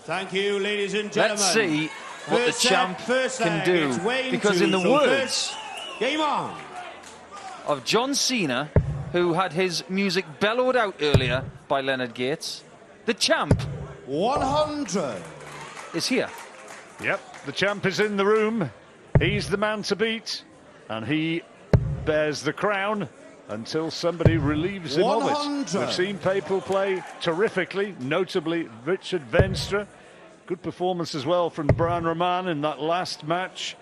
Thank you, ladies and gentlemen. Let's see what the champ can do. Because in the words game on of John Cena, who had his music bellowed out earlier by Leonard Gates, the champ 100 is here. Yep, the champ is in the room. He's the man to beat, and he bears the crown until somebody relieves him of it. We've seen people play terrifically, notably Richard Venstre. Good performance as well from Brian Roman in that last match.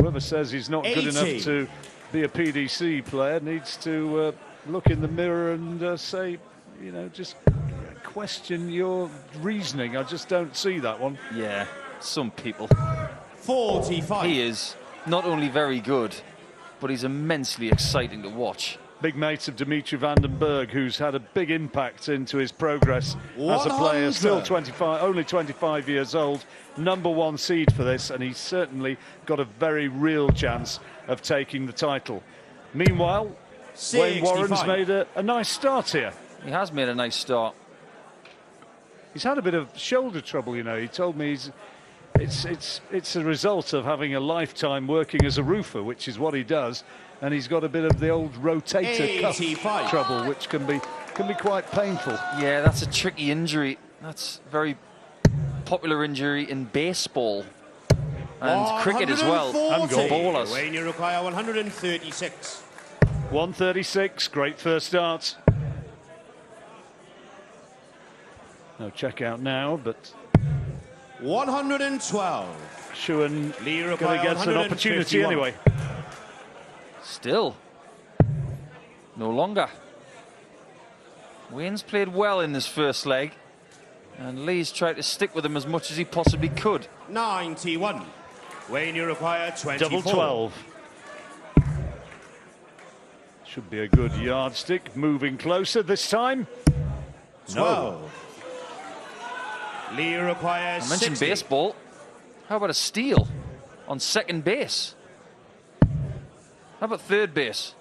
Whoever says he's not good enough to be a PDC player needs to look in the mirror and say, you know, just question your reasoning. I just don't see that one. Yeah, some people. 45. He is not only very good, but he's immensely exciting to watch. Big mate of Dimitri van den Berg, who's had a big impact into his progress as a player. Still 25, only 25 years old. #1 seed for this, and he's certainly got a very real chance of taking the title. Meanwhile, 65. Wayne Warren's made a nice start here. He has made a nice start. He's had a bit of shoulder trouble, you know. He told me it's a result of having a lifetime working as a roofer, which is what he does. And he's got a bit of the old rotator cuff trouble, which can be quite painful. Yeah, that's a tricky injury. That's a very popular injury in baseball and cricket as well. And ballers. Wayne, you require 136. 136, great first start. No check out now, but 112. Shewan going to get an opportunity anyway. Still, no longer. Wayne's played well in this first leg, and Lee's tried to stick with him as much as he possibly could. 91. Wayne, you require 24. Double 12. Should be a good yardstick. Moving closer this time. 12. No. Lee requires I mentioned 60. baseball. How about a steal on second base? How about third base?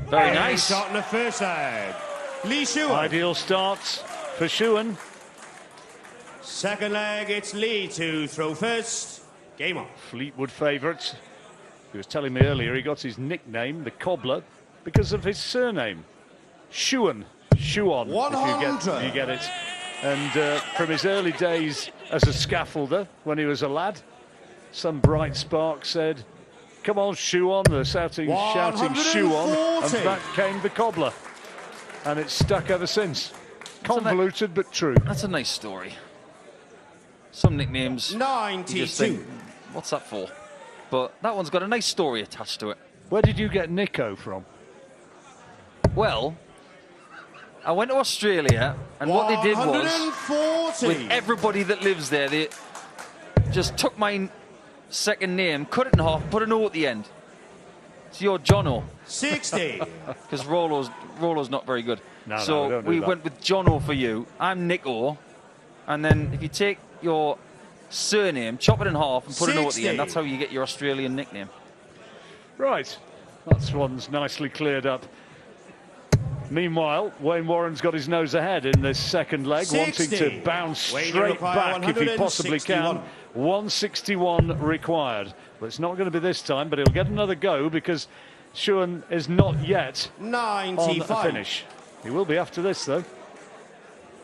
Very nice. Shot on the first leg. Lee Shewan. Ideal starts for Shewan. Second leg, it's Lee to throw first. Game on. Fleetwood favourite. He was telling me earlier he got his nickname, the Cobbler, because of his surname. Shewan. Shewan, if you get it. And from his early days as a scaffolder, when he was a lad, some bright spark said, "Come on, Shewan," they're shouting Shewan, and back came the Cobbler. And it's stuck ever since. Convoluted but true. That's a nice story. Some nicknames, 92. you just think, what's that for? But that one's got a nice story attached to it. Where did you get Nico from? Well, I went to Australia, and what they did was, with everybody that lives there, they just took my second name, cut it in half, put an O at the end. So you're Jono. 60. Because Rollo's not very good. No, we went with Jono for you. I'm Nico. And then if you take your surname, chop it in half and put an O at the end, that's how you get your Australian nickname. Right. That's one's nicely cleared up. Meanwhile, Wayne Warren's got his nose ahead in this second leg, 60. wanting to bounce straight back if he possibly can. 161 required. But it's not going to be this time, but he'll get another go because Shewan is not yet 95. on a finish. He will be after this, though.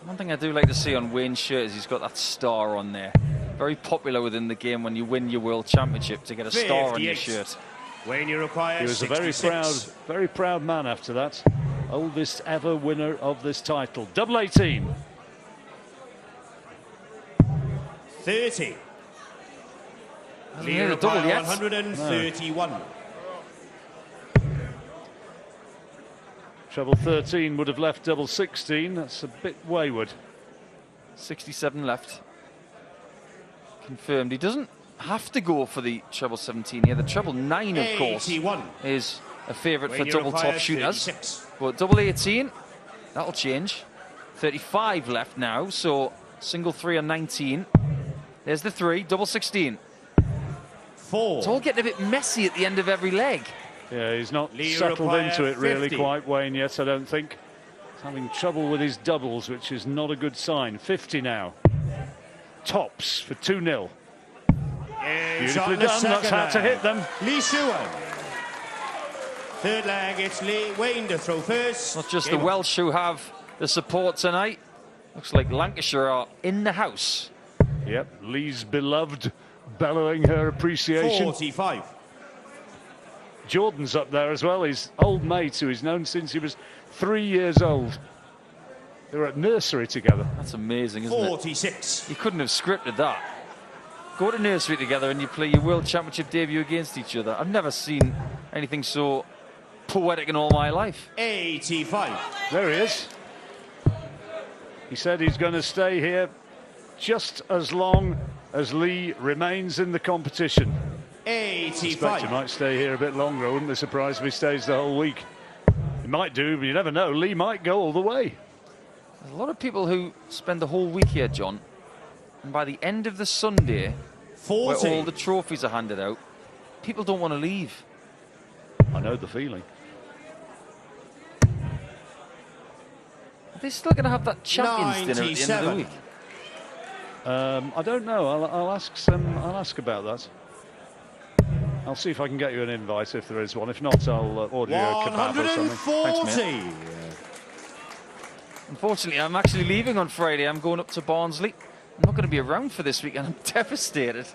One thing I do like to see on Wayne's shirt is he's got that star on there. Very popular within the game when you win your World Championship to get a star on your shirt. Wayne, you require He was 66. a very proud man after that. Oldest ever winner of this title. Double 18. 30. Yeah, the double yet. 131. No. Treble 13 would have left double 16. That's a bit wayward. 67 left. Confirmed. He doesn't have to go for the treble 17 here. The treble 9, of course, is a favourite for double top shooters. 36. But double 18, that'll change. 35 left now, so single 3 on 19. There's the 3, double 16. 4. It's all getting a bit messy at the end of every leg. Yeah, he's not settled into it really quite, Wayne, yet, I don't think. He's having trouble with his doubles, which is not a good sign. 50 now. tops for 2-0. Beautifully done, that's how to hit them. Shewan. Third leg, it's Wayne to throw first. Not just the Welsh who have the support tonight. Looks like Lancashire are in the house. Yep, Lee's beloved bellowing her appreciation. 45. Jordan's up there as well, his old mate who he's known since he was 3 years old. They were at nursery together. That's amazing, isn't 46. it? You couldn't have scripted that. Go to nursery together and you play your World Championship debut against each other. I've never seen anything so poetic in all my life. 85. There he is. He said he's going to stay here just as long as Lee remains in the competition. 85. He might stay here a bit longer. I wouldn't be surprised if he stays the whole week. He might do, but you never know. Lee might go all the way. There's a lot of people who spend the whole week here, John, and by the end of the Sunday, 40. where all the trophies are handed out, people don't want to leave. I know the feeling. Are they still going to have that Champions Dinner at the end of the week? I don't know. I'll ask about that. I'll see if I can get you an invite if there is one. If not, I'll order you a kebab or something. 140. Unfortunately, I'm actually leaving on Friday. I'm going up to Barnsley. I'm not going to be around for this week, and I'm devastated.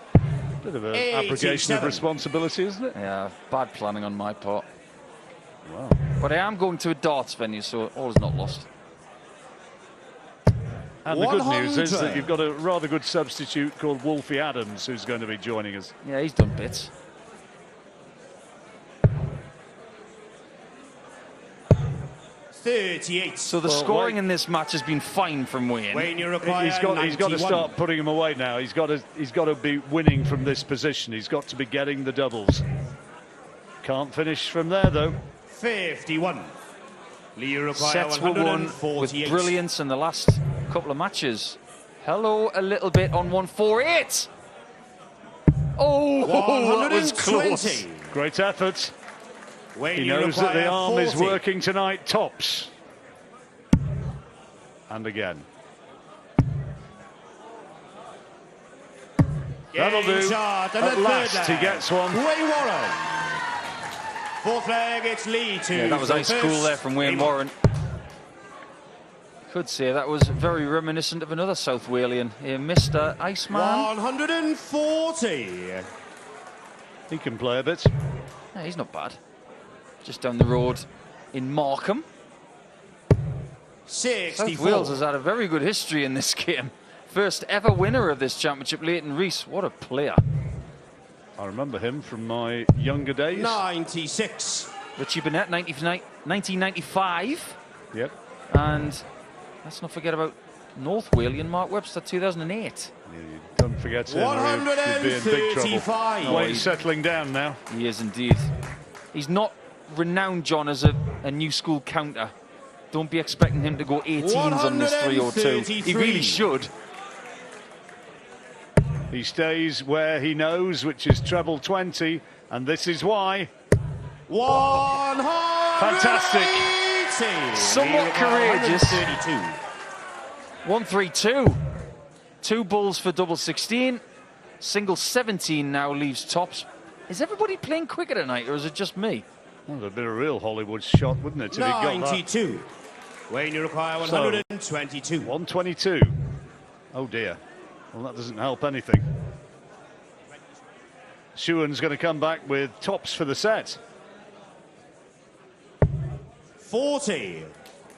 Bit of an abrogation of responsibility, isn't it? Yeah, bad planning on my part. Wow. But I am going to a darts venue, so all is not lost. And the good news is that you've got a rather good substitute called Wolfie Adams who's going to be joining us. Yeah, he's done bits. So the scoring in this match has been fine from Wayne. He's got to start putting him away now. He's got to be winning from this position. He's got to be getting the doubles. Can't finish from there though. 51. Sets were won with brilliance in the last couple of matches. Hello, a little bit on 148. Oh, that was close. Great effort. He knows that the arm is working tonight. Tops. And again. That'll do. At last he gets one. Wayne Warren. Fourth leg, it's Lee to. Yeah, that was ice cool there from Wayne Warren. Could say that was very reminiscent of another South Walian, Mr. Iceman. 140. He can play a bit. Yeah, he's not bad. Just down the road in Markham. 64. South Wales has had a very good history in this game. First ever winner of this championship, Leighton Rees. What a player. I remember him from my younger days. 96. Richie Burnett, 1995. Yep. And let's not forget about North Walian Mark Webster, 2008. You don't forget him. He'd be in big trouble. Wayne's settling down now. He is indeed. He's not renowned, John, as a new school counter. Don't be expecting him to go 18s on this 302. He really should. He stays where he knows, which is treble 20, and this is why. 180. Fantastic. Somewhat courageous. 132. Two bulls for double 16. Single 17 now leaves tops. Is everybody playing cricket tonight, or is it just me? Well, that'd be a real Hollywood shot, wouldn't it? 92. Wayne, you require 122. 122. Oh dear. Well, that doesn't help anything. Shewan's going to come back with tops for the set. 40.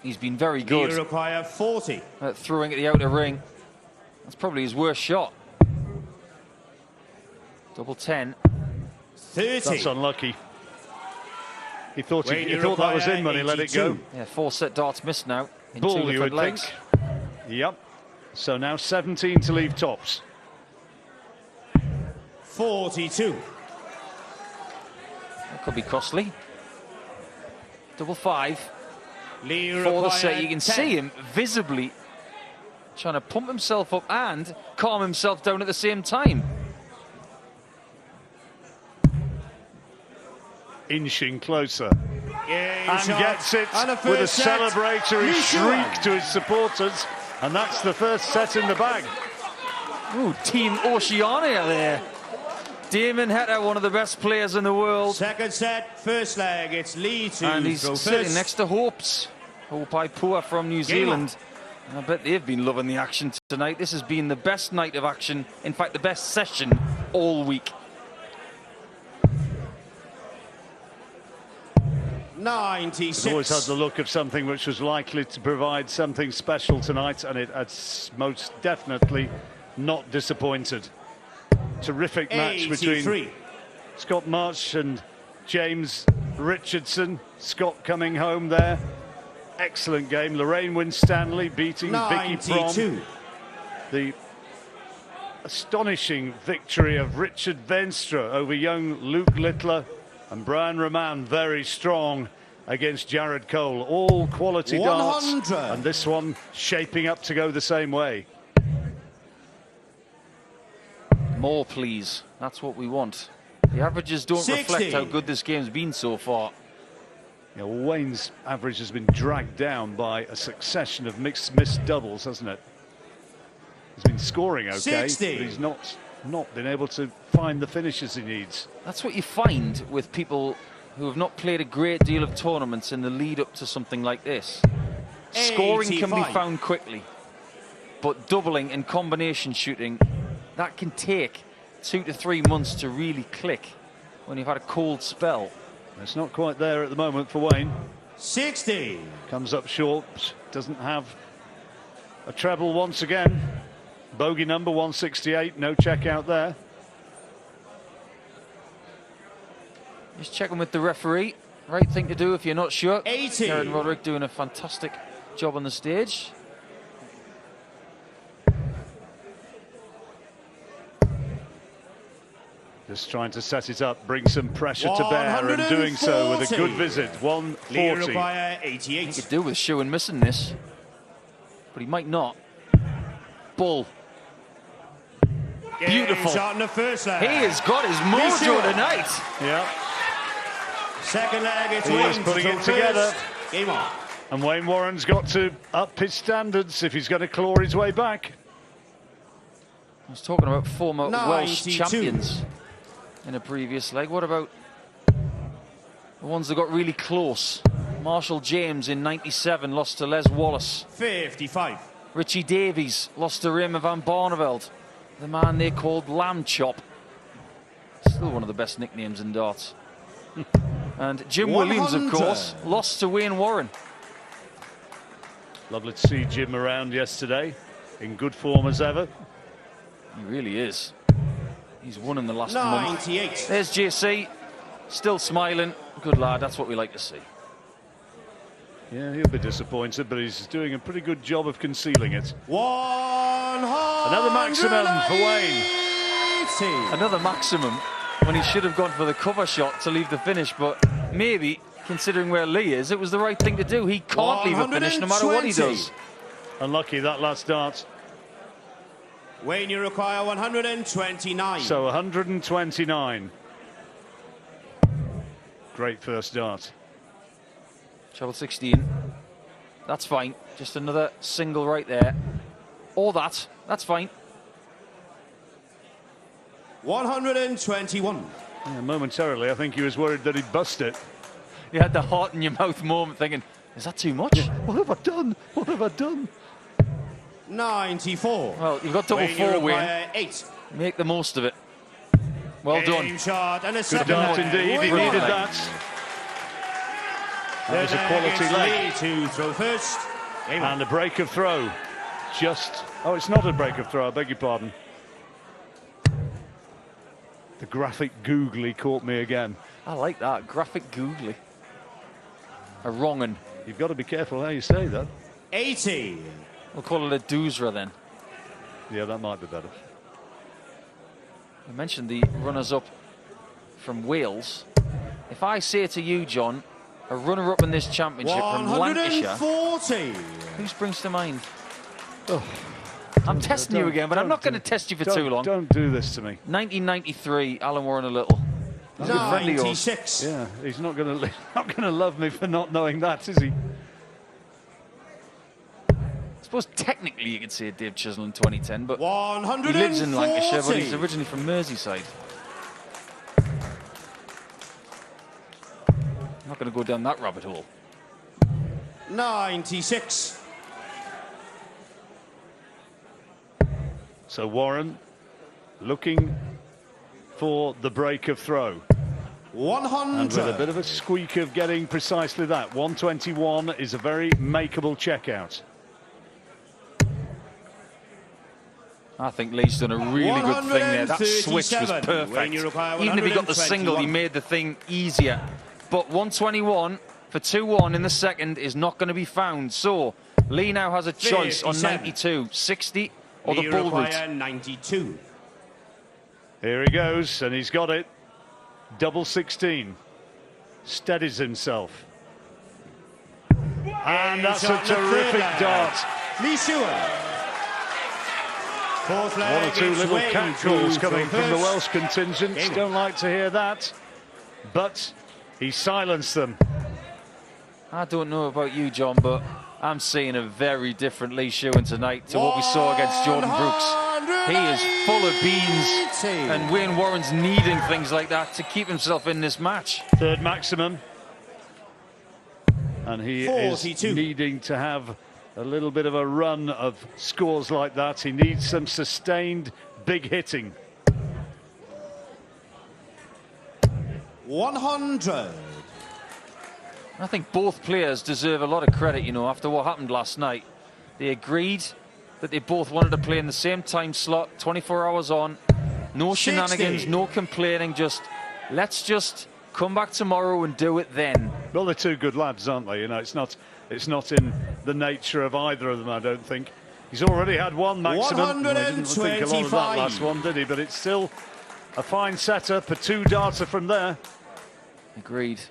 He's been very good. You require 40. Throwing at the outer ring. That's probably his worst shot. Double 10. 30. That's unlucky. He thought that was in when he let it go. Yeah, 4-set darts missed now. In Bull, two you different would legs. think. Yep. So now 17 to leave tops. 42. That could be costly. Double 5. For the set, you can 10. see him visibly trying to pump himself up and calm himself down at the same time. Inching closer. Yeah, and gets it with a celebratory shriek to his supporters. And that's the first set in the bag. Ooh, Team Oceania there. Damon Heta, one of the best players in the world. Second set, first leg, it's Lee to and he's throw sitting first. next to Hope Aipua from New Zealand. And I bet they've been loving the action tonight. This has been the best night of action, in fact the best session all week. 96. It always had the look of something which was likely to provide something special tonight, and it has most definitely not disappointed. Terrific match 83. between Scott March and James Richardson. Scott coming home there. Excellent game. Lorraine Winstanley beating Vicky Prom. The astonishing victory of Richard Venstra over young Luke Littler, and Brian Roman very strong against Jared Cole. All quality darts, and this one shaping up to go the same way. More, please. That's what we want. The averages don't 60. reflect how good this game's been so far. Yeah, well, Wayne's average has been dragged down by a succession of missed doubles, hasn't it? He's been scoring okay, 60. but he's not been able to find the finishes he needs. That's what you find with people who have not played a great deal of tournaments in the lead up to something like this. Scoring can be 85. found quickly, but doubling and combination shooting, that can take 2 to 3 months to really click when you've had a cold spell. It's not quite there at the moment for Wayne. 60. Comes up short, doesn't have a treble once again. Bogey number 168, no check out there. Just checking with the referee. Right thing to do if you're not sure. 80. Karen Roderick doing a fantastic job on the stage. Just trying to set it up, bring some pressure to bear, and doing so with a good visit. 140. 88. He could do with Shewan missing this, but he might not. Bull. Beautiful. Shot in the first leg. He has got his mojo tonight. Yeah. Second leg, it's He is Wayne putting to it go together. first. Game on. And Wayne Warren's got to up his standards if he's going to claw his way back. I was talking about former Welsh 92. champions in a previous leg. What about the ones that got really close? Marshall James in '97 lost to Les Wallace. 55. Richie Davies lost to Raymond van Barneveld. The man they called Lamb Chop. Still one of the best nicknames in darts. And Jim Williams, of course, lost to Wayne Warren. Lovely to see Jim around yesterday, in good form as ever. He really is. He's won in the last 98. month. There's JC, still smiling. Good lad, that's what we like to see. Yeah, he'll be disappointed, but he's doing a pretty good job of concealing it. 100. Another maximum for Wayne. Another maximum when he should have gone for the cover shot to leave the finish, but maybe, considering where Lee is, it was the right thing to do. He can't leave a finish no matter what he does. Unlucky that last dart. Wayne, you require 129. So 129. Great first dart. Treble 16. That's fine. Just another single right there. Or that. That's fine. 121. Yeah, momentarily, I think he was worried that he'd bust it. You had the heart in your mouth moment thinking, is that too much? Yeah. What have I done? What have I done? 94. Well, you've got double Wayne, four, you Wayne. require 8. Make the most of it. Well Game done. shot and a Good second dart leg. indeed. He Wayne needed Warren. that. That was a Third quality it's leg. Lee to throw first. Game on. And a break of throw. Just... Oh, it's not a break of throw, I beg your pardon. The graphic googly caught me again. I like that. Graphic googly. A wrong un. You've got to be careful how you say that. 80. We'll call it a doosra then. Yeah, that might be better. I mentioned the runners-up from Wales. If I say to you, John, a runner-up in this championship from Lancashire, 140. who springs to mind? Oh, I'm testing you again, but I'm not going to test you for too long. Don't do this to me. 1993, Alan Warren a little. He's a good friend of yours. 96. Yeah, he's not going to love me for not knowing that, is he? It's suppose technically you could say Dave Chisnell in 2010, but 140. he lives in Lancashire, but he's originally from Merseyside. I'm not going to go down that rabbit hole. 96. So Warren looking for the break of throw. 100. And with a bit of a squeak of getting precisely that. 121 is a very makeable checkout. I think Lee's done a really good thing there. That switch was perfect. Even if he got the single, he made the thing easier. But 121 for 2-1 in the second is not going to be found. So Lee now has a choice on 92, 60 or the bull route. 92. Here he goes, and he's got it. Double 16. Steadies himself. And that's a terrific dart. Lee Shewan. One or two little cat calls coming from the Welsh contingent. Don't like to hear that. But he silenced them. I don't know about you, John, but I'm seeing a very different Lee Shewan tonight to what we saw against Jordan Brooks. He is full of beans, and Wayne Warren's needing things like that to keep himself in this match. Third maximum. And he 42. Is needing to have a little bit of a run of scores like that. He needs some sustained big hitting. 100. I think both players deserve a lot of credit, you know, after what happened last night. They agreed that they both wanted to play in the same time slot, 24 hours on. No shenanigans, 60. No complaining, let's just come back tomorrow and do it then. Well, they're two good lads, aren't they? You know, it's not in the nature of either of them, I don't think. He's already had one maximum. He didn't think a lot of that last one, did he? But it's still a fine setup, a two-darter from there. Agreed.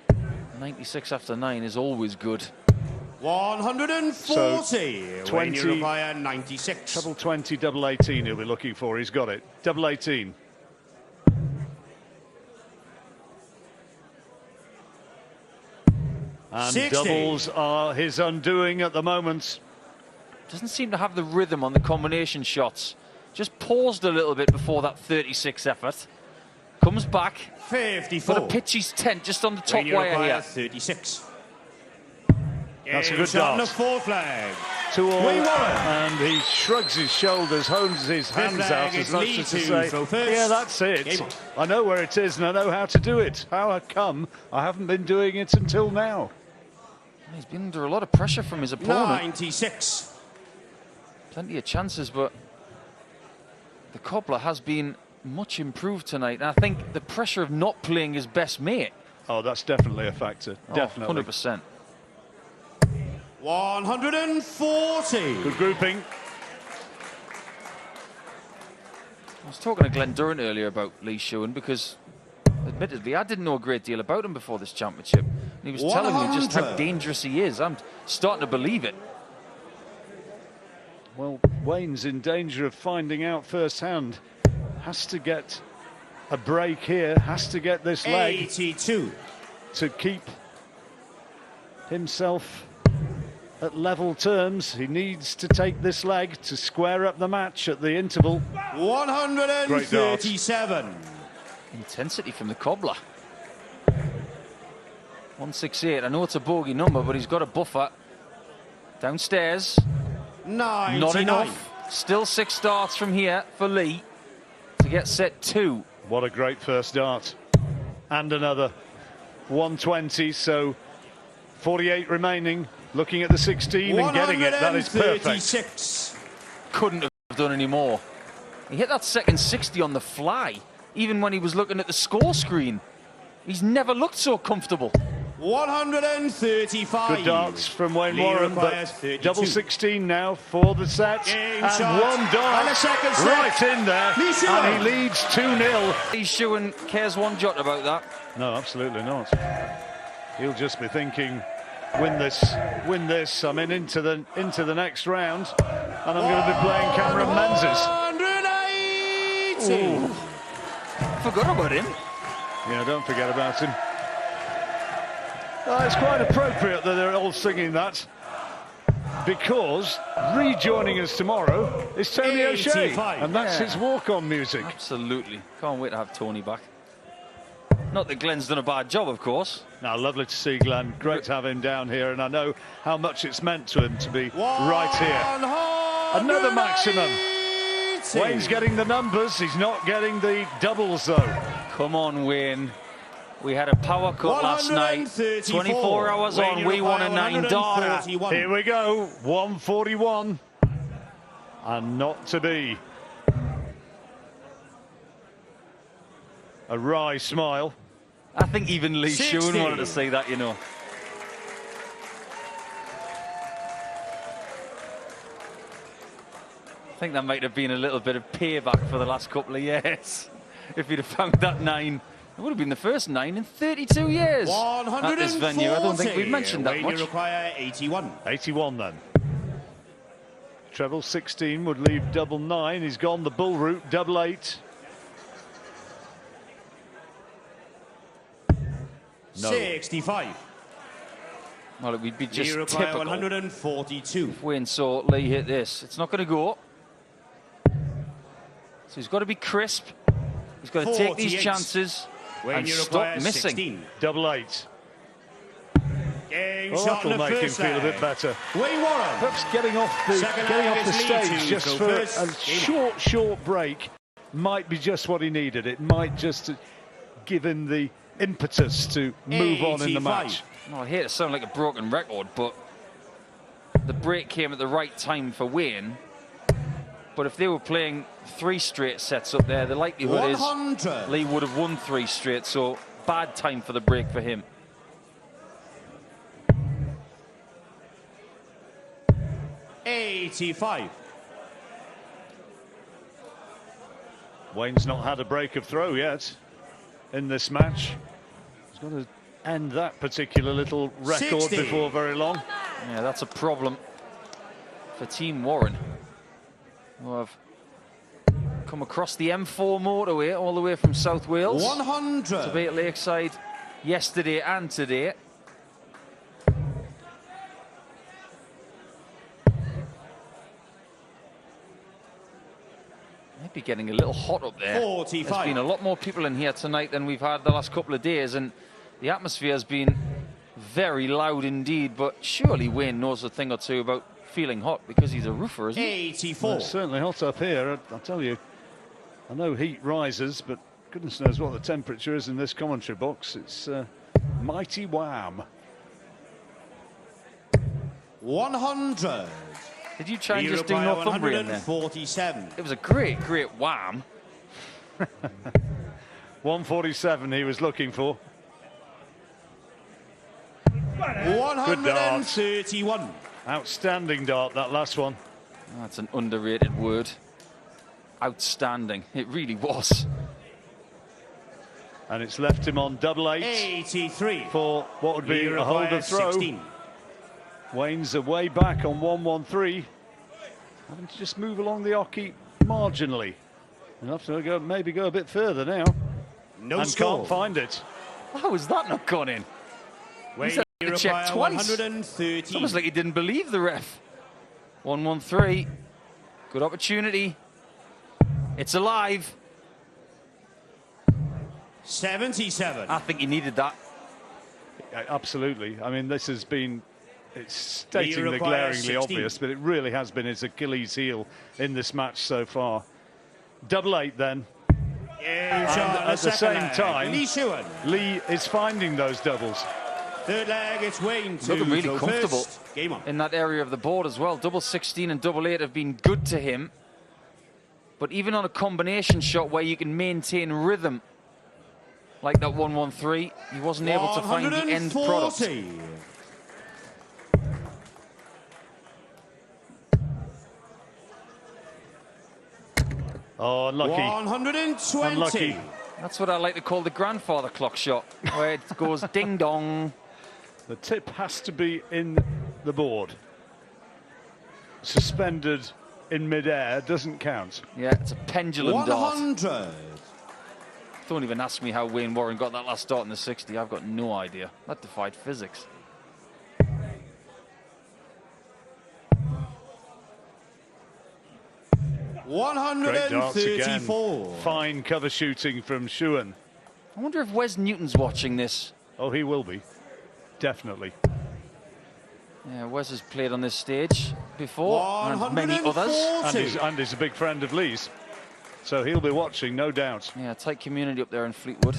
96 after 9 is always good. 140. So 20, when you require 96. Double 20, double 18 he'll be looking for. He's got it. Double 18. And 60. Doubles are his undoing at the moment. Doesn't seem to have the rhythm on the combination shots. Just paused a little bit before that 36 effort. Comes back. 54. Got a pitch his tent just on the top wire here. 36. That's a good dart. On the fourth flag. 2-all, and he shrugs his shoulders, hones his hands out as much as to say, yeah, that's it. I know where it is and I know how to do it. How come I haven't been doing it until now? He's been under a lot of pressure from his opponent. 96. Plenty of chances, but the cobbler has been much improved tonight. And I think the pressure of not playing his best mate. Oh, that's definitely a factor. Definitely. 100%. 140. Good grouping. I was talking to Glenn Durrant earlier about Lee Shewan because, admittedly, I didn't know a great deal about him before this championship. And he was telling me just how dangerous he is. I'm starting to believe it. Well, Wayne's in danger of finding out firsthand. Has to get a break here. Has to get this leg 82 to keep himself at level terms. He needs to take this leg to square up the match at the interval. 137. Intensity from the cobbler. 168. I know it's a bogey number, but he's got a buffer. Downstairs. 99. Not enough. Still 6 darts from here for Lee to get set 2. What a great first dart. And another. 120, so 48 remaining. Looking at the 16 and getting it. That is perfect. Couldn't have done any more. He hit that second 60 on the fly, even when he was looking at the score screen. He's never looked so comfortable. 135. Good darts from Wayne Warren, but double 16 now for the set. And one dart right in there, and he leads 2-0. Lee Shewan cares one jot about that. No, absolutely not. He'll just be thinking, win this. I'm into the next round, and I'm going to be playing Cameron Menzies. 180. Forgot about him. Yeah, don't forget about him. It's quite appropriate that they're all singing that. because rejoining us tomorrow is Tony O'Shea, and that's his walk-on music. Absolutely. Can't wait to have Tony back. Not that Glenn's done a bad job, of course. No, lovely to see Glenn. Great to have him down here, and I know how much it's meant to him to be right here. Another maximum. Wayne's getting the numbers. He's not getting the doubles, though. Come on, Wayne. We had a power cut last night. 24 hours on, we won a 9-darter. Here we go. 141. And not to be. A wry smile. I think even Lee Shewan wanted to say that, you know. I think that might have been a little bit of payback for the last couple of years. If he'd have found that 9, it would have been the first 9 in 32 years at this venue. I don't think we've mentioned that much. You require 81. 81 then. Treble 16 would leave double 9. He's gone the bull route, double 8. No. 65. Well, it would be just You require typical. 142. If Wayne saw Lee hit this, it's not going to go. So he's got to be crisp. He's got to take these chances and stop missing. 16. Double 8. Game Well, shot that'll make him feel a bit better. Wayne Warren. Perhaps getting off the stage just for a short break might be just what he needed. It might just give him the impetus to move on in the match. Well, I hate to sound like a broken record, but the break came at the right time for Wayne. But if they were playing 3 straight sets up there, the likelihood is Lee would have won 3 straight. So bad time for the break for him. $85. Wayne's not had a break of throw yet in this match. He's got to end that particular little record 60. before very long. Yeah, that's a problem for Team Warren, who have come across the M4 motorway all the way from South Wales 100 to be at Lakeside yesterday and today. Might be getting a little hot up there. 45. There's been a lot more people in here tonight than we've had the last couple of days, and the atmosphere has been very loud indeed. But surely Wayne knows a thing or two about feeling hot, because he's a roofer, isn't he? 84. Well, it's certainly hot up here. I'll tell you, I know heat rises, but goodness knows what the temperature is in this commentary box. It's mighty wham. 100. Did you try and just do Northumbrian there? 147. It was a great wham. 147 he was looking for. 131. Outstanding dart, that last one. That's an underrated word. Outstanding. It really was. And it's left him on double 8. 83. For what would be a hold of throw. 16. Wayne's away back on 113. Having to just move along the hockey marginally. Enough to maybe go a bit further now. No and score. Can't find it. How has that not gone in? Wayne, to check twice. 130. It's almost like he didn't believe the ref. 113. Good opportunity. It's alive. 77. I think he needed that. Absolutely. I mean, this has been, it's statingly glaringly 16. obvious, but it really has been his Achilles heel in this match so far. Double 8 then. And at the same time, Lee Shewan. Lee is finding those doubles. Third leg, it's Wayne to Looking really comfortable Game on. in that area of the board as well. Double 16 and double 8 have been good to him. But even on a combination shot where you can maintain rhythm, like that 113, he wasn't able to find the end product. Oh, unlucky. 120. Unlucky. That's what I like to call the grandfather clock shot, where it goes ding dong. The tip has to be in the board. Suspended in midair doesn't count. Yeah, it's a pendulum 100. dart. Don't even ask me how Wayne Warren got that last dart in the 60. I've got no idea. That defied physics. Great darts again. 134. Fine cover shooting from Shewan. I wonder if Wes Newton's watching this. Oh, he will be. Definitely. Yeah, Wes has played on this stage before, and many others. And he's a big friend of Lee's. So he'll be watching, no doubt. Yeah, tight community up there in Fleetwood.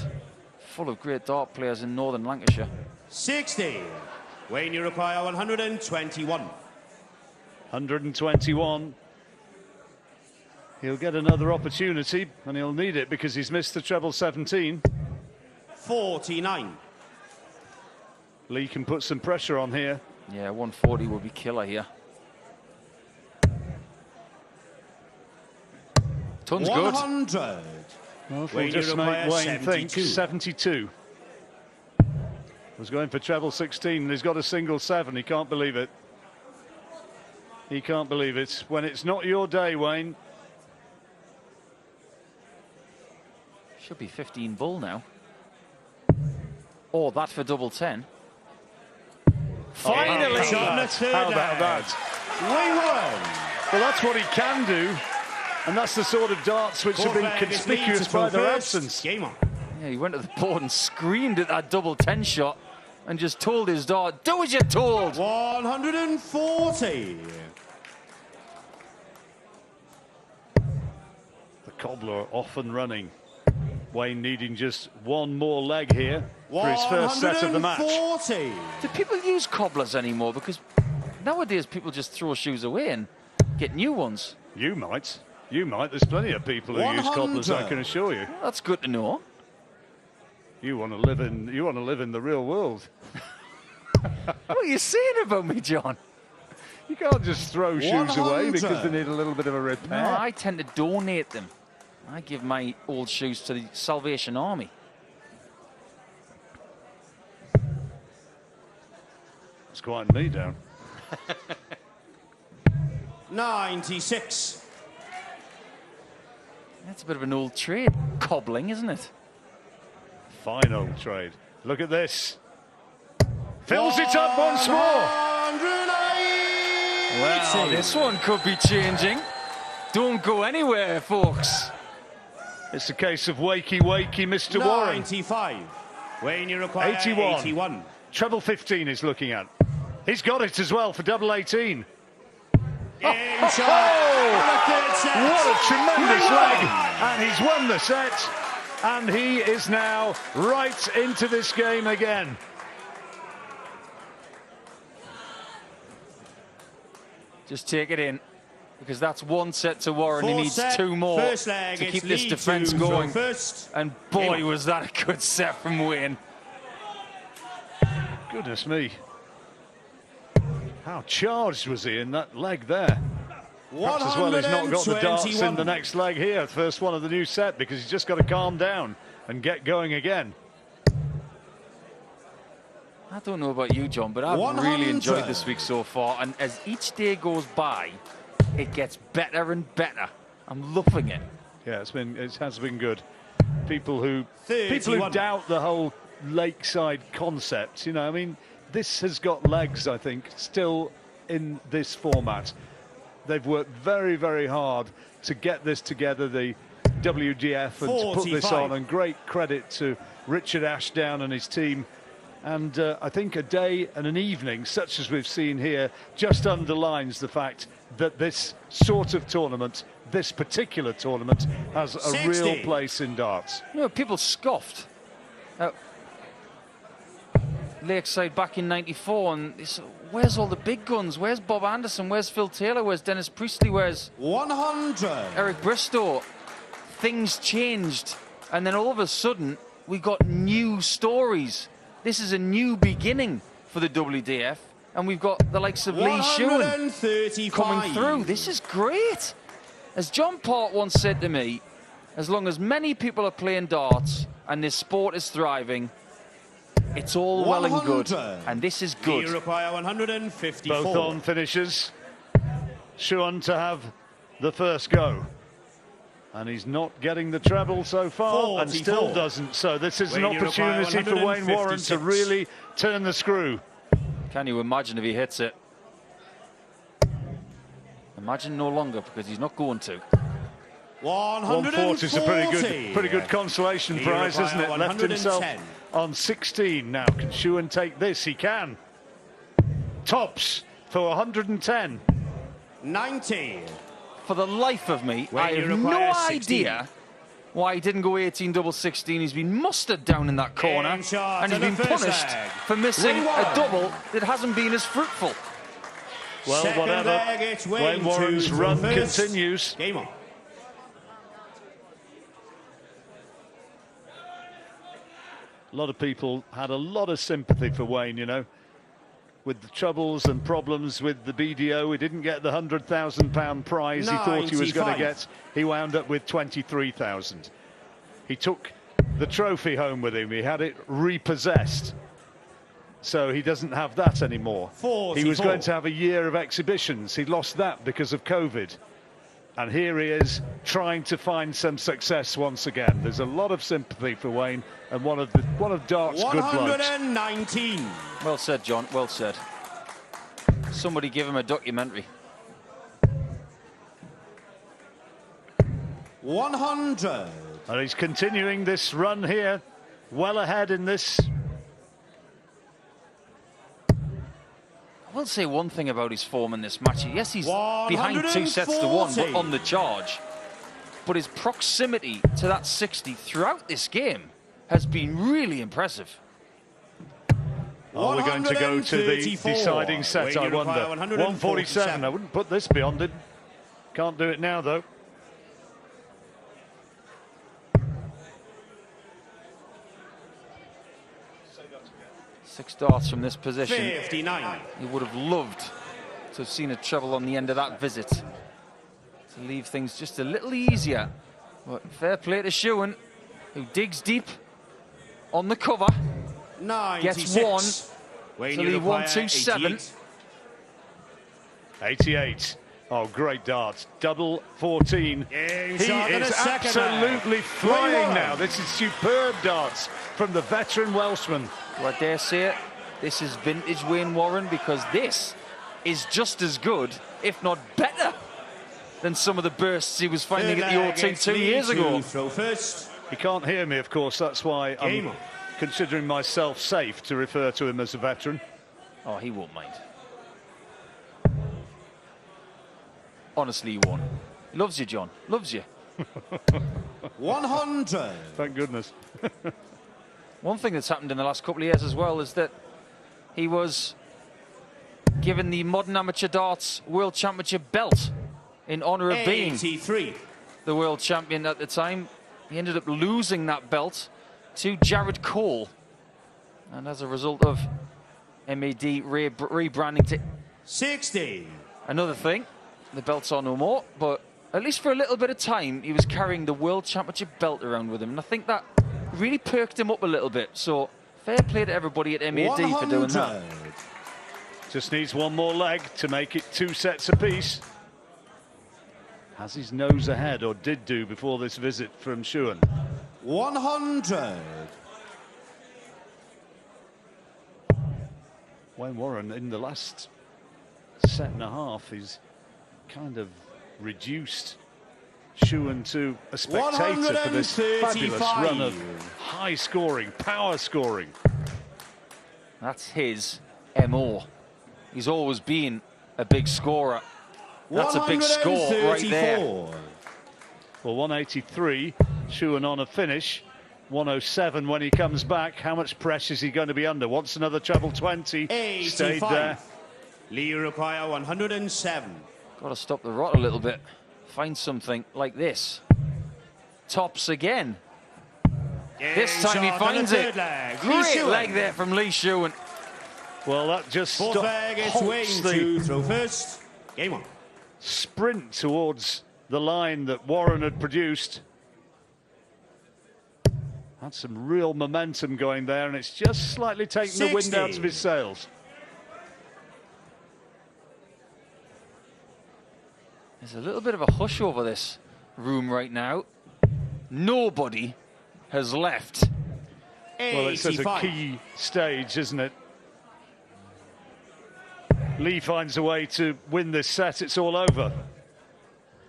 Full of great dart players in northern Lancashire. 60. Wayne, you require 121. 121. He'll get another opportunity, and he'll need it because he's missed the treble 17. 49. Lee can put some pressure on here. Yeah, 140 will be killer here. Ton's 100. good. Well, we'll just make Wayne think 72. Was going for treble 16, and he's got a single 7. He can't believe it. He can't believe it. When it's not your day, Wayne. Should be 15 bull now. Or that for double 10. Finally! How about that? Wayne Warren. Well, that's what he can do. And that's the sort of darts which have been conspicuous by their absence. Game on. Yeah, he went to the board and screamed at that double 10 shot and just told his dart, do as you're told! 140. The cobbler off and running. Wayne needing just one more leg here for his first set of the match. 140. Do people use cobblers anymore? Because nowadays people just throw shoes away and get new ones. You might. You might. There's plenty of people who use cobblers, I can assure you. Well, that's good to know. You want to live in the real world. What are you saying about me, John? You can't just throw shoes away because they need a little bit of a repair. No, I tend to donate them. I give my old shoes to the Salvation Army. It's quieting me down. 96. That's a bit of an old trade, cobbling, isn't it? Fine old trade. Look at this. Fills it up once more. 180. Well, this one could be changing. Don't go anywhere, folks. It's a case of wakey, wakey, Mr. Warren. 95. Wayne, you require 81. Treble 15 is looking at. He's got it as well for double 18. What a tremendous leg. And he's won the set. And he is now right into this game again. Just take it in, because that's one set to Warren. He needs two more to keep this defence going. And boy, was that a good set from Wayne. Goodness me. How charged was he in that leg there? Perhaps as well he's not got the darts in the next leg here, first one of the new set, because he's just got to calm down and get going again. I don't know about you, John, but I've really enjoyed this week so far, and as each day goes by, it gets better and better. I'm loving it. Yeah, it has been good. People who doubt the whole Lakeside concept, you know, I mean, this has got legs, I think, still in this format. They've worked very, very hard to get this together, the WDF, and to put this on, and great credit to Richard Ashdown and his team. And I think a day and an evening, such as we've seen here, just underlines the fact that this sort of tournament, this particular tournament, has a real place in darts. You know, people scoffed at Lakeside back in '94, and they said, where's all the big guns? Where's Bob Anderson? Where's Phil Taylor? Where's Dennis Priestley? Where's 100? Eric Bristow? Things changed, and then all of a sudden, we got new stories. This is a new beginning for the WDF, and we've got the likes of Lee Shewan coming through. This is great. As John Part once said to me, as long as many people are playing darts and this sport is thriving, it's all well and good, and this is good. You require 154. Both on finishers. Shewan to have the first go. And he's not getting the treble so far, and still doesn't. So this is an opportunity for Wayne Warren to really turn the screw. Can you imagine if he hits it? Imagine no longer, because he's not going to. 140 is a pretty good consolation prize, isn't it? Left himself on 16 now. Can Shewan take this? He can. Tops for 110. 90. For the life of me, I have no idea why he didn't go 18 double 16. He's been mustered down in that corner, and he's been punished for missing a double that hasn't been as fruitful. Well, whatever. Wayne Warren's run continues. Game on. A lot of people had a lot of sympathy for Wayne, you know. With the troubles and problems with the BDO, he didn't get the £100,000 prize he thought he was going to get. He wound up with 23,000. He took the trophy home with him. He had it repossessed. So he doesn't have that anymore. 44. He was going to have a year of exhibitions. He lost that because of COVID. And here he is trying to find some success once again. There's a lot of sympathy for Wayne, and one of dart's good blokes. 119. Well said, John. Well said. Somebody give him a documentary. 100. And he's continuing this run here, well ahead in this. I will say one thing about his form in this match. Yes, he's behind 2 sets to 1, but on the charge. But his proximity to that 60 throughout this game has been really impressive. Are we going to go to the deciding set, I wonder? 147. I wouldn't put this beyond it. Can't do it now, though. Six darts from this position. 59. He would have loved to have seen a treble on the end of that visit to leave things just a little easier. But fair play to Shewan, who digs deep on the cover. 96. Gets one to leave 127. 88. Oh, great darts. Double 14. He is absolutely flying now. This is superb darts from the veteran Welshman. Well, I dare say it, this is vintage Wayne Warren, because this is just as good, if not better, than some of the bursts he was finding at the O2 2 years ago. He can't hear me, of course. That's why I'm considering myself safe to refer to him as a veteran. Oh, he won't mind. Honestly, he won't. He loves you, John. Loves you. 100. Thank goodness. One thing that's happened in the last couple of years as well is that he was given the Modern Amateur Darts World Championship belt in honour of being the world champion at the time. He ended up losing that belt to Jared Cole. And as a result of MAD rebranding to 60. Another thing, the belts are no more, but at least for a little bit of time, he was carrying the World Championship belt around with him. And I think that really perked him up a little bit. So fair play to everybody at MAD 100. For doing that. Just needs one more leg to make it 2 sets apiece. Has his nose ahead, or did do before this visit from Shewan. 100. Wayne Warren in the last set and a half, he's kind of reduced Shewan to a spectator for this fabulous run of high scoring, power scoring. That's his MO. He's always been a big scorer. That's a big score right there. Well, 183, Shewan on a finish. 107 when he comes back. How much pressure is he going to be under? Wants another treble 20. 85. Stayed there. Lee require 107. Got to stop the rot a little bit. Find something like this. Tops again. This time he finds it. Great leg there from Lee Shewan. Well, that just halts the throw first. Game on. Sprint towards the line that Warren had produced. Had some real momentum going there, and it's just slightly taken the wind out of his sails. There's a little bit of a hush over this room right now. Nobody has left. Well, it's such a key stage, isn't it? Lee finds a way to win this set, it's all over.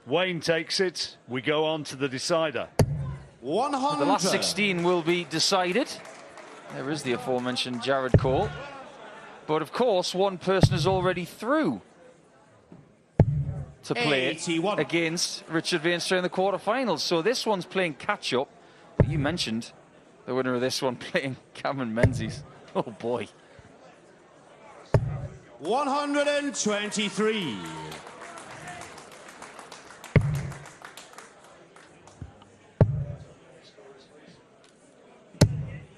Wayne takes it. We go on to the decider. 100. The last 16 will be decided. There is the aforementioned Jared Cole. But of course, one person is already through to play 81. against Richard Veenstra in the quarterfinals. So this one's playing catch-up. But you mentioned the winner of this one playing Cameron Menzies. Oh, boy. 123.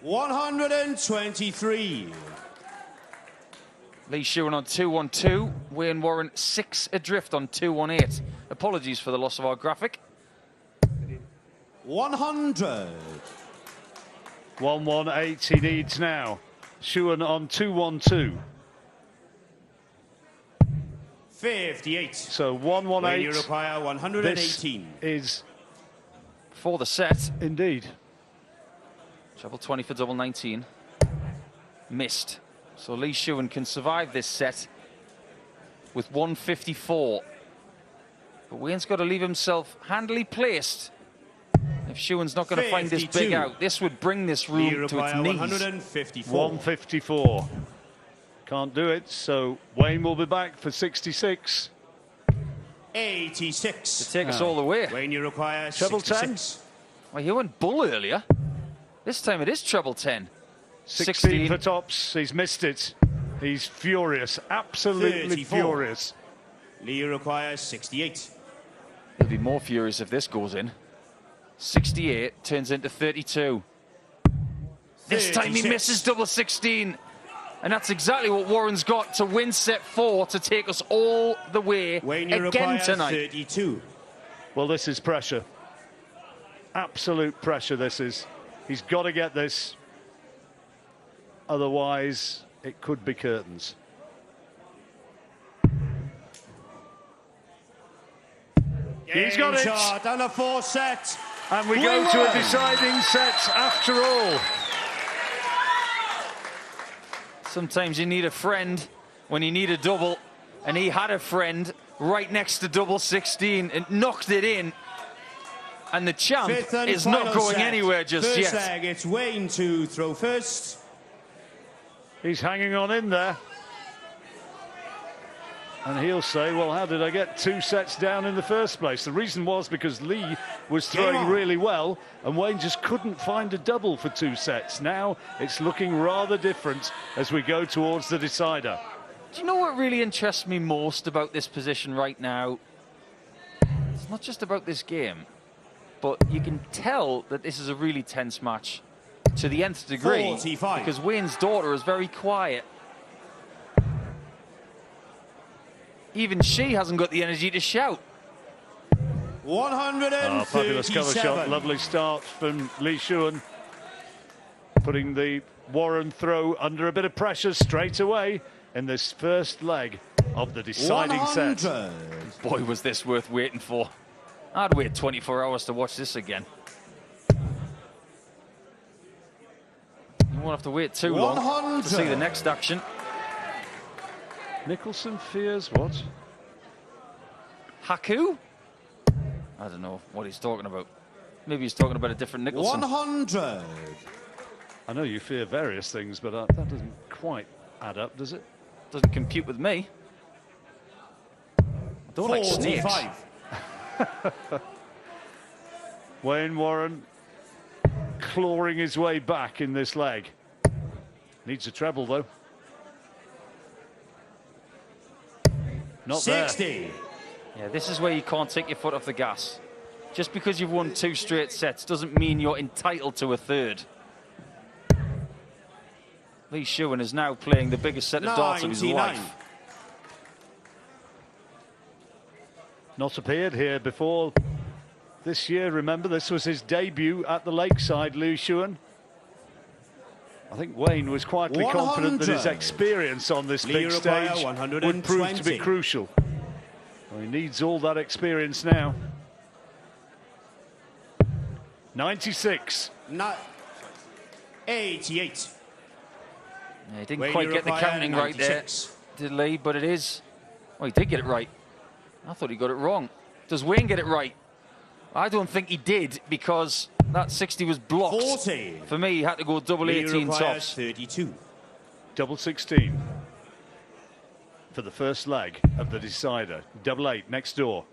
123. Lee Shewan on 2-1-2. Wayne Warren 6 adrift on 2-1-8. Apologies for the loss of our graphic. 100. 118 he needs now. Shewan on 2-1-2. 58. So When you 118. require 118. This is For the set. indeed. Treble 20 for double 19. Missed. So Lee Shewan can survive this set with 154. But Wayne's got to leave himself handily placed. If Shewan's not going to find this 52. big out, this would bring this You room to require its knees. 154. 154. Can't do it, so Wayne will be back for 66. 86. To take us all the way. When you require Treble 66. Well, he went bull earlier. This time it is treble 10. 16 for tops. He's missed it. He's furious, absolutely 34. furious. Lee requires 68. He'll be more furious if this goes in. 68 turns into 32. This time he 36. misses double 16. And that's exactly what Warren's got to win set 4 to take us all the way When you again require tonight. 32. Well, this is pressure. Absolute pressure, this is. He's got to get this. Otherwise, it could be curtains. He's got it. Shot and a 4 set. And we go to a deciding set after all. Sometimes you need a friend when you need a double. And he had a friend right next to double 16 and knocked it in. And the champ Fifth and is not final going set. anywhere just First yet. leg, it's Wayne to throw first. He's hanging on in there. And he'll say, well, how did I get 2 sets down in the first place? The reason was because Lee was throwing really well and Wayne just couldn't find a double for 2 sets. Now it's looking rather different as we go towards the decider. Do you know what really interests me most about this position right now? It's not just about this game, but you can tell that this is a really tense match to the nth degree 45. because Wayne's daughter is very quiet. Even she hasn't got the energy to shout. 137. Fabulous cover shot. Lovely start from Lee Shewan. Putting the Warren throw under a bit of pressure straight away in this first leg of the deciding 100. set. Boy, was this worth waiting for. I'd wait 24 hours to watch this again. You won't have to wait too long to 100. see the next action. Nicholson fears what? Haku? I don't know what he's talking about. Maybe he's talking about a different Nicholson. 100. I know you fear various things, but that doesn't quite add up, does it? Doesn't compute with me. I don't like snakes. 45. Wayne Warren clawing his way back in this leg. Needs a treble, though. Not 60. there. Yeah, this is where you can't take your foot off the gas. Just because you've won 2 straight sets doesn't mean you're entitled to a third. Lee Shewan is now playing the biggest set of darts of his 99. life. Not appeared here before this year. Remember, this was his debut at the Lakeside, Lee Shewan. I think Wayne was quietly confident that his 100. experience on this big require stage 120. would prove to be crucial. Well, he needs all that experience now. 96. 88. Yeah, he didn't Wayne, quite you get the require counting right there, 96. did Lee? But it is. Well, he did get it right. I thought he got it wrong. Does Wayne get it right? I don't think he did, because that 60 was blocked. 40. For me, he had to go double 18 tops. 32. Double 16 for the first leg of the decider. Double 8 next door.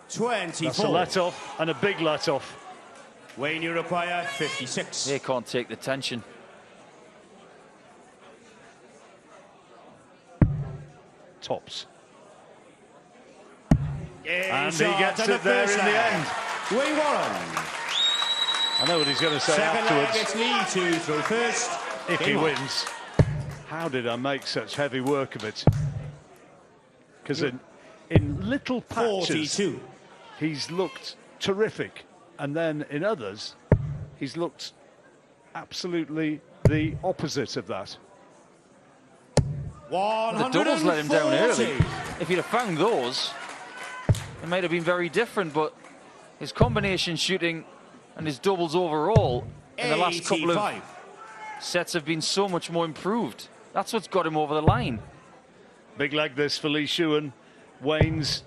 24. That's a let-off, and a big let-off. Wayne, you require 56. They can't take the tension. Tops. And he gets it there in the end. Wayne Warren. I know what he's going to say Second afterwards. leg, it's Lee to throw first. If he Game on. wins. How did I make such heavy work of it? Because in little patches, 42. he's looked terrific. And then in others, he's looked absolutely the opposite of that. The doubles let him down early. If he'd have found those, it might have been very different, but his combination shooting and his doubles overall in the last couple of sets have been so much more improved. That's what's got him over the line. Big leg this for Lee Shewan. Wayne's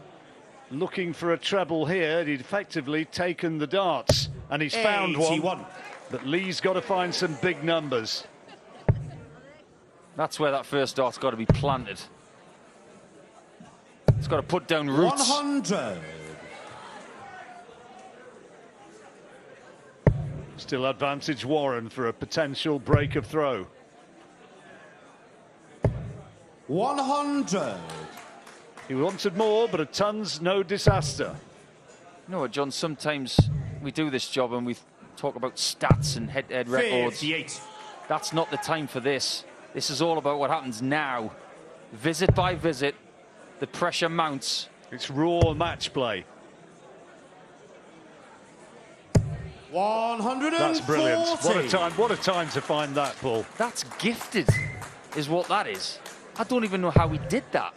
looking for a treble here. He'd effectively taken the darts, and he's found one. But Lee's got to find some big numbers. That's where that first dart's got to be planted. It's got to put down roots. 100. Still advantage Warren for a potential break of throw. 100. He wanted more, but a ton's no disaster. You know what, John? Sometimes we do this job and we talk about stats and head-to-head records. 58. That's not the time for this. This is all about what happens now. Visit by visit, the pressure mounts. It's raw match play. 140. That's brilliant. What a time to find that ball. That's gifted, is what that is. I don't even know how he did that.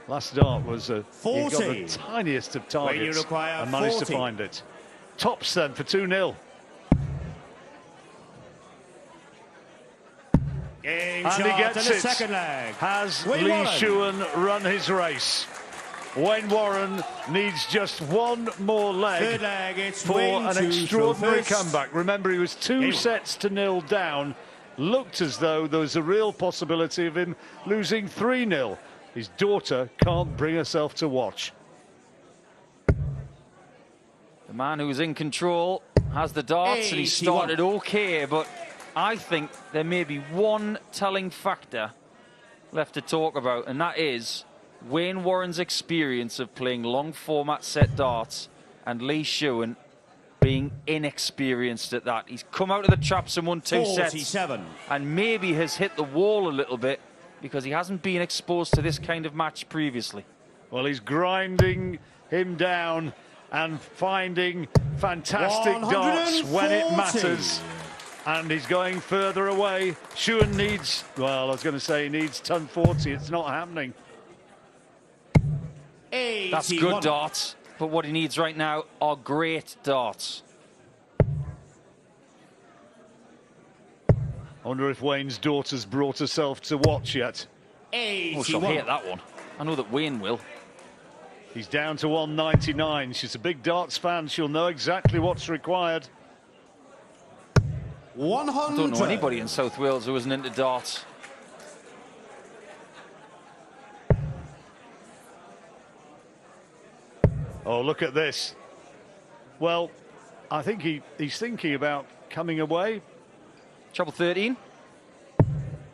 Last dart was he got 40. the tiniest of When you targets require and managed 40. to find it. Tops then for 2-0. And And he gets the it. second leg. Has Wayne Lee Warren. Shewan run his race? Wayne Warren needs just one more leg Third leg, it's for Wayne an to extraordinary throw first. comeback. Remember, he was 2 sets to 0 down. Looked as though there was a real possibility of him losing 3-0. His daughter can't bring herself to watch. The man who's in control has the darts, and he started okay, but I think there may be one telling factor left to talk about, and that is Wayne Warren's experience of playing long format set darts and Lee Shewan being inexperienced at that. He's come out of the traps and won 2 sets and maybe has hit the wall a little bit because he hasn't been exposed to this kind of match previously. Well, he's grinding him down and finding fantastic darts when it matters. And he's going further away. Shewan needs, well, I was going to say he needs ton 40. It's not happening. 81. That's good darts, but what he needs right now are great darts. I wonder if Wayne's daughter's brought herself to watch yet. 81. Oh, she'll hate that one. I know that Wayne will. He's down to 199. She's a big darts fan. She'll know exactly what's required. 100. I don't know anybody in South Wales who isn't into darts. Oh, look at this. Well, I think he's thinking about coming away. Treble 13.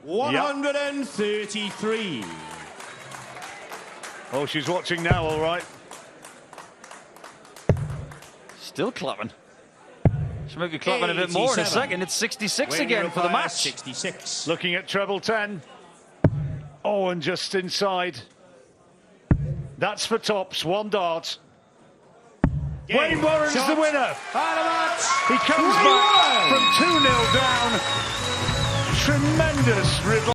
133. Yep. Oh, she's watching now, all right. Still clapping. She might be clapping a bit more in a second. It's 66 again for the match. 66. Looking at treble 10. Oh, and just inside. That's for tops. 1 dart. Wayne Warren's the winner. He comes back from 2-0 down. Tremendous revival.